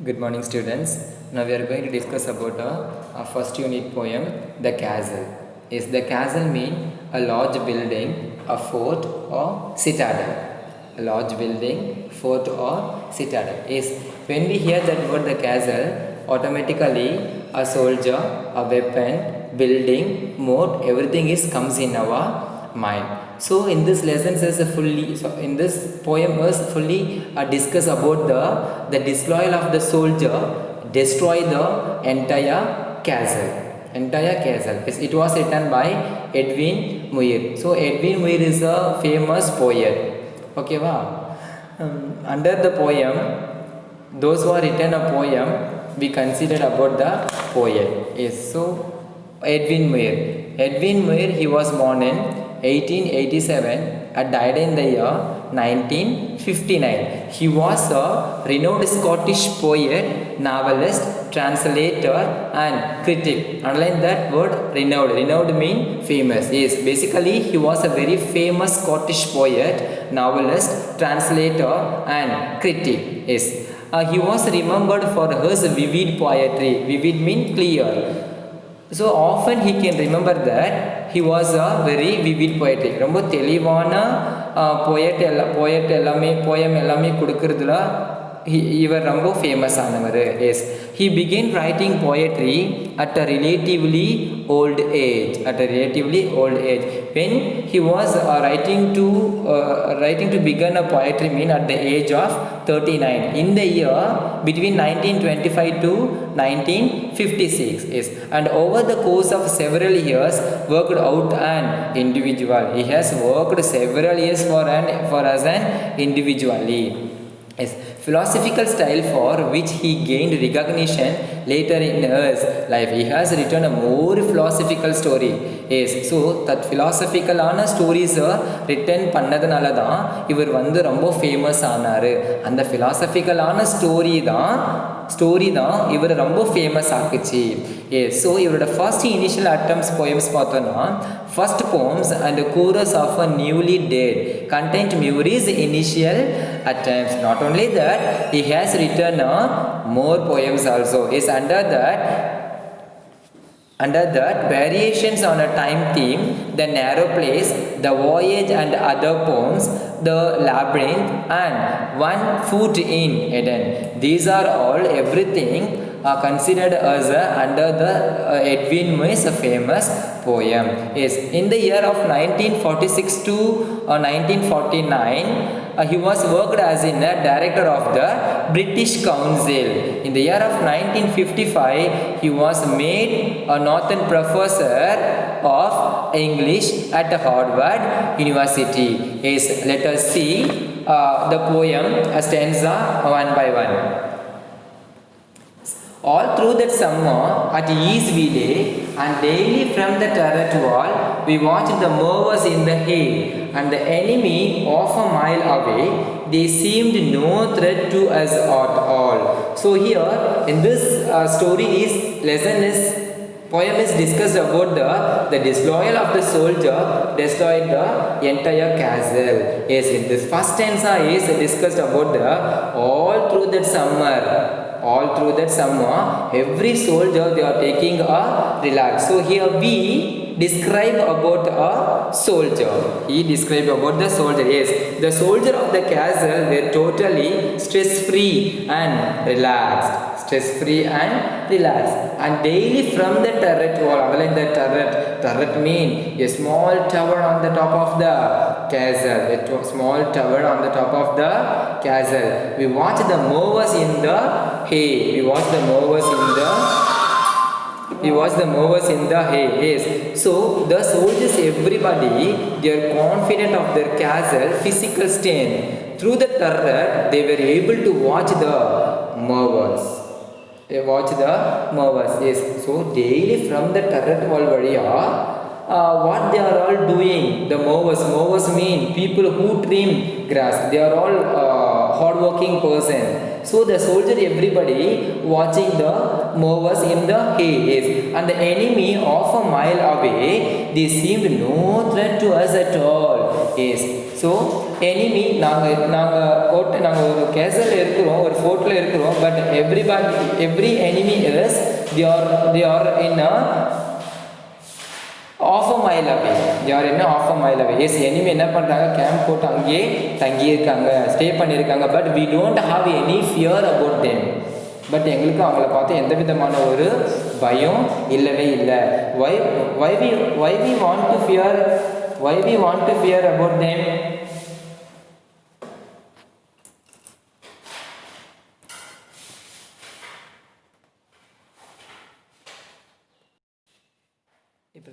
Good morning, students. Now we are going to discuss about our first unit poem, The Castle. Is the castle mean a large building, a fort or citadel? A large building, fort or citadel. Is when we hear that word the castle, automatically a soldier, a weapon, building, moat, everything is comes in our mind. So in this lesson in this poem was fully discuss about the disloyal of the soldier destroy the entire castle. It was written by Edwin Muir. So Edwin Muir is a famous poet. Okay, wow. Under the poem, those who are written a poem, we consider about the poet. Yes, so Edwin Muir. Edwin Muir, he was born in 1887 and died in the year 1959. He was a renowned Scottish poet, novelist, translator and critic. Underline that word renowned. Renowned means famous. Yes, basically he was a very famous Scottish poet, novelist, translator and critic. Yes. He was remembered for his vivid poetry. Vivid means clear. So often he can remember that he was a very vivid poetry. ரொம்ப தெளிவான poem எல்லாமே கொடுக்கிறதுல இவர் ரொம்ப famous ஆனவர். Yes, he began writing poetry at a relatively old age. When he was writing to begin a poetry mean at the age of 39 in the year between 1925 to 1956. Yes, and over the course of several years worked out an individual. He has worked several years for as an individually. Yes, philosophical style for which he gained recognition later in his life. He has written a more philosophical story. Yes, so that philosophical ஆன stories written பண்ணதுனால தான் இவர் வந்து ரொம்ப famous ஆனாரு. அந்த philosophical ஆன story தான் இவர் ரொம்ப ஃபேமஸ் ஆக்குச்சு. Yes, so இவரோட first initial attempts poems பார்த்தோம்னா first poems and chorus of a newly dead contained Murray's initial attempts. Not only that, he has written more poems also. Is under that variations on a time theme, the narrow place, the voyage and other poems, the labyrinth and one foot in Eden. These are all everything considered as under the Edwin Muir's famous poem. Yes, in the year of 1946 to 1949, he was worked as in a director of the British Council. In the year of 1955, he was made a Northern Professor of English at Harvard University. Yes, let us see the poem stanza one by one. All through that summer at ease we lay, and daily from the turret wall we watched the movers in the hay, and the enemy half a mile away, they seemed no threat to us at all. So here in this poem is discussed about the disloyal of the soldier destroyed the entire castle. Yes, in this first stanza is discussed about all through that summer every soldier they are taking a relax. So here we describe about a soldier. He described about the soldier. Yes, the soldier of the castle were totally stress free and relaxed. And daily from the turret wall, like the turret mean a small tower on the top of the castle. Small tower on the top of the castle. We watch the movers in the hay. Yes. So the soldiers, everybody, they are confident of their castle physical strength. Through the turret, they were able to watch the movers. Yes, so daily from the turret wall what they are all doing, the movers mean people who trim grass. They are all hardworking person. So the soldier, everybody watching the movers in the hay. Yes, and the enemy half a mile away, they seemed no threat to us at all. Yes, so enemy நாங்கள் ஒரு கேசலில் இருக்கிறோம், ஒரு ஃபோர்ட்டில் இருக்கிறோம். but every enemy is they are in a half a mile away. They are in a half a mile away. Yes, enemy என்ன பண்றாங்க, camp போட்டு அங்கேயே தங்கி இருக்காங்க, ஸ்டே பண்ணியிருக்காங்க. But we don't have any fear about them. But எங்களுக்கு அவங்கள பார்த்து எந்த விதமான ஒரு பயம் இல்லவே இல்லை. why we want to fear about them? இப்போ